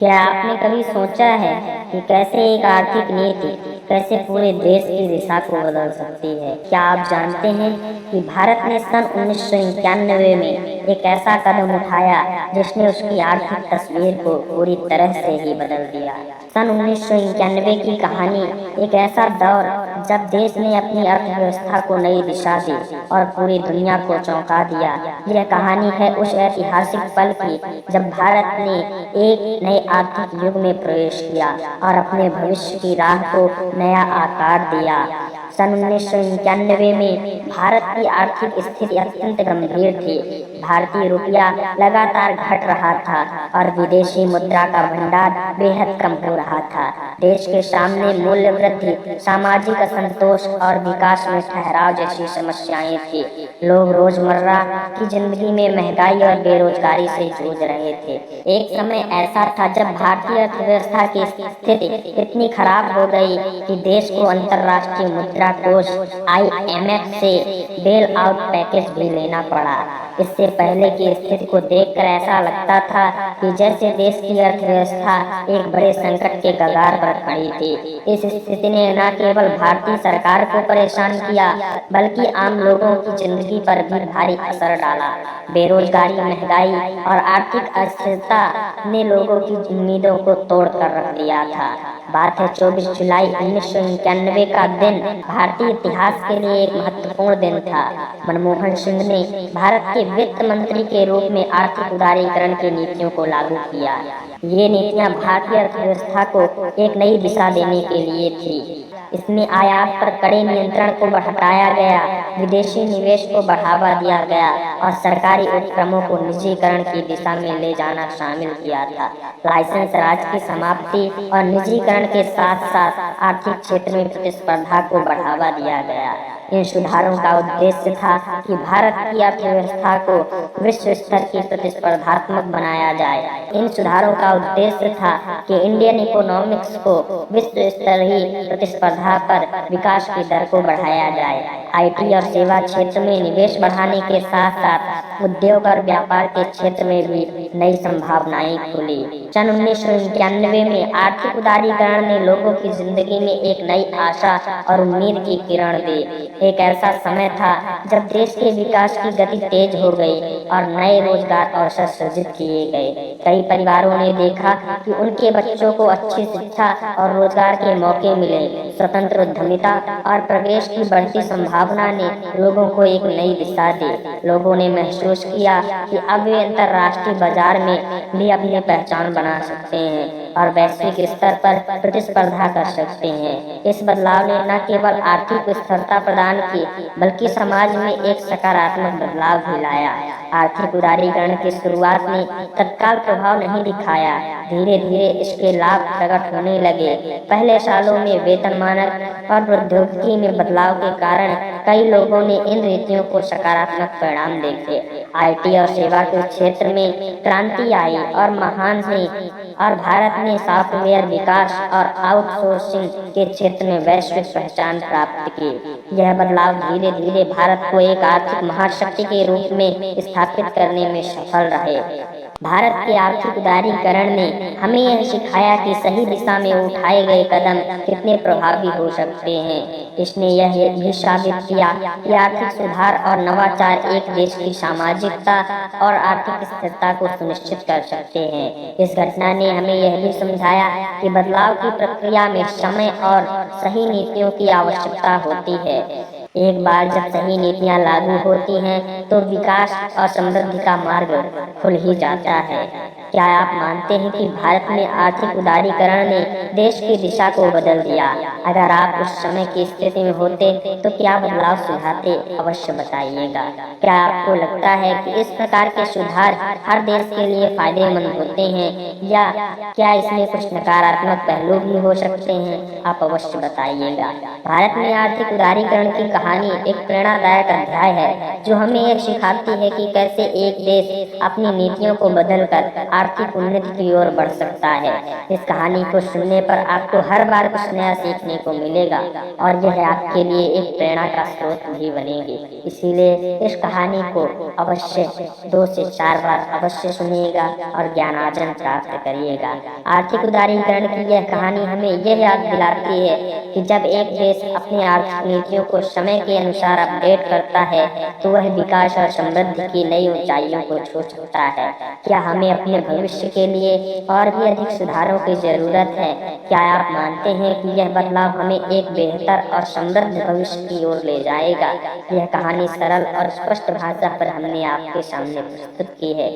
क्या आपने कभी सोचा है कि कैसे एक आर्थिक नीति कैसे पूरे देश की दिशा को बदल सकती है? क्या आप जानते हैं कि भारत ने सन 1991 में एक ऐसा कदम उठाया जिसने उसकी आर्थिक तस्वीर को पूरी तरह से ही बदल दिया। सन 1991 की कहानी एक ऐसा दौर जब देश ने अपनी अर्थव्यवस्था को नई दिशा दी और पूरी दुनिया को चौंका दिया। यह कहानी है उस ऐतिहासिक पल की जब भारत ने एक नए आर्थिक युग में प्रवेश किया और अपने भविष्य की राह को नया आकार दिया। सन 1991 में भारत की आर्थिक स्थिति अत्यंत गंभीर थी। भारतीय रुपया लगातार घट रहा था और विदेशी मुद्रा का भंडार बेहद कम हो रहा था। देश के सामने मूल्य वृद्धि, सामाजिक असंतोष और विकास में ठहराव जैसी समस्याएं थी। लोग रोजमर्रा की जिंदगी में महंगाई और बेरोजगारी से जूझ रहे थे। एक समय ऐसा था जब भारतीय अर्थव्यवस्था की स्थिति इतनी खराब हो गई कि देश को अंतर्राष्ट्रीय मुद्रा कोष IMF से बेल आउट पैकेज भी लेना पड़ा। इससे पहले की स्थिति को देखकर ऐसा लगता था कि जैसे देश की अर्थव्यवस्था एक बड़े संकट के कगार पर खड़ी थी। इस स्थिति ने न केवल भारतीय सरकार को परेशान किया बल्कि आम लोगों की जिंदगी पर भी भारी असर डाला। बेरोजगारी, महंगाई और आर्थिक अस्थिरता ने लोगों की उम्मीदों को तोड़ कर रख दिया था। बात है 24 जुलाई 1991 का दिन। भारतीय इतिहास के लिए एक महत्वपूर्ण दिन था। मनमोहन सिंह ने भारत के वित्त मंत्री के रूप में आर्थिक उदारीकरण की नीतियों को लागू किया। ये नीतियां भारतीय अर्थव्यवस्था को एक नई दिशा देने के लिए थी। इसमें आयात पर कड़े नियंत्रण को हटाया गया, विदेशी निवेश को बढ़ावा दिया गया और सरकारी उपक्रमों को निजीकरण की दिशा में ले जाना शामिल किया था। लाइसेंस राज की समाप्ति और निजीकरण के साथ साथ आर्थिक क्षेत्र में प्रतिस्पर्धा को बढ़ावा दिया गया। इन सुधारों का उद्देश्य था कि भारत की अर्थव्यवस्था को विश्व स्तर की प्रतिस्पर्धात्मक बनाया जाए। इन सुधारों का उद्देश्य था कि इंडियन इकोनॉमिक्स को विश्व स्तरीय प्रतिस्पर्धा पर विकास की दर को बढ़ाया जाए। IT और सेवा क्षेत्र में निवेश बढ़ाने के साथ साथ उद्योग और व्यापार के क्षेत्र में भी नई संभावनाएं खुली। सन 1991 में आर्थिक उदारीकरण ने लोगों की जिंदगी में एक नई आशा और उम्मीद की किरण दी। एक ऐसा समय था जब देश के विकास की गति तेज हो गई और नए रोजगार अवसर सृजित किए गए। कई परिवारों ने देखा कि उनके बच्चों को अच्छी शिक्षा और रोजगार के मौके मिले। स्वतंत्र उद्यमिता और प्रवेश की बढ़ती संभावना ने लोगों को एक नई दिशा दी। लोगों ने महसूस किया कि अब वे अंतर्राष्ट्रीय बाजार में भी अपनी पहचान बना सकते हैं और वैश्विक स्तर पर प्रतिस्पर्धा कर सकते हैं। इस बदलाव ने न केवल आर्थिक स्थिरता प्रदान की बल्कि समाज में एक सकारात्मक बदलाव भी लाया। आर्थिक उदारीकरण की शुरुआत ने तत्काल प्रभाव नहीं दिखाया। धीरे धीरे इसके लाभ प्रकट होने लगे। पहले सालों में वेतन मानक और प्रौद्योगिकी में बदलाव के कारण कई लोगों ने इन नीतियों को सकारात्मक परिणाम देखे। IT और सेवा के क्षेत्र में क्रांति आई और महान ने और भारत ने सॉफ्टवेयर विकास और आउटसोर्सिंग के क्षेत्र में वैश्विक पहचान प्राप्त की। यह बदलाव धीरे धीरे भारत को एक आर्थिक महाशक्ति के रूप में स्थापित करने में सफल रहे। भारत के आर्थिक उदारीकरण ने हमें यह सिखाया कि सही दिशा में उठाए गए कदम कितने प्रभावी हो सकते हैं। इसने यह भी साबित किया कि आर्थिक सुधार और नवाचार एक देश की सामाजिकता और आर्थिक स्थिरता को सुनिश्चित कर सकते हैं। इस घटना ने हमें यह भी समझाया कि बदलाव की प्रक्रिया में समय और सही नीतियों की आवश्यकता होती है। एक बार जब सही नीतियां लागू होती हैं तो विकास और समृद्धि का मार्ग खुल ही जाता है। क्या आप मानते हैं कि भारत में आर्थिक उदारीकरण ने देश की दिशा को बदल दिया? अगर आप उस समय की स्थिति में होते तो क्या बदलाव सुझाते? अवश्य बताइएगा। क्या आपको लगता है कि इस प्रकार के सुधार हर देश के लिए फायदेमंद होते हैं या क्या इसमें कुछ नकारात्मक पहलू भी हो सकते हैं? आप अवश्य बताइएगा। भारत में आर्थिक उदारीकरण की कहानी एक प्रेरणादायक अध्याय है जो हमें यह सिखाती है कि कैसे एक देश अपनी नीतियों को बदलकर आर्थिक उन्नति की ओर बढ़ सकता है। इस कहानी को सुनने पर आपको हर बार कुछ नया सीखने को मिलेगा और यह आपके लिए एक प्रेरणा का स्रोत भी बनेगी। इसीलिए इस कहानी को अवश्य 2 से 4 बार अवश्य सुनिएगा और ज्ञानार्जन प्राप्त करिएगा। आर्थिक उदारीकरण की यह कहानी हमें यह याद दिलाती है कि जब एक देश अपनी आर्थिक नीतियों को समय के अनुसार अपडेट करता है तो वह विकास और समृद्धि की नई ऊंचाइयों को छू सकता है। क्या हमें अपने भविष्य के लिए और भी अधिक सुधारों की जरूरत है? क्या आप मानते हैं कि यह बदलाव हमें एक बेहतर और समृद्ध भविष्य की ओर ले जाएगा? यह कहानी सरल और स्पष्ट भाषा पर हमने आपके सामने प्रस्तुत की है।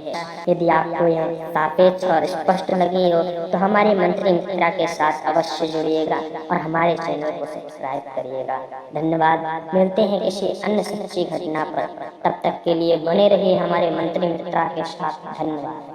यदि आपको यह सापेक्ष और स्पष्ट लगी हो तो हमारे मंत्री मित्रा के साथ अवश्य जुड़िएगा और हमारे चैनल को सब्सक्राइब करिएगा। धन्यवाद। मिलते हैं किसी अन्य सच्ची घटना पर। तब तक के लिए बने रहिए हमारे मंत्री मित्रा के साथ। धन्यवाद।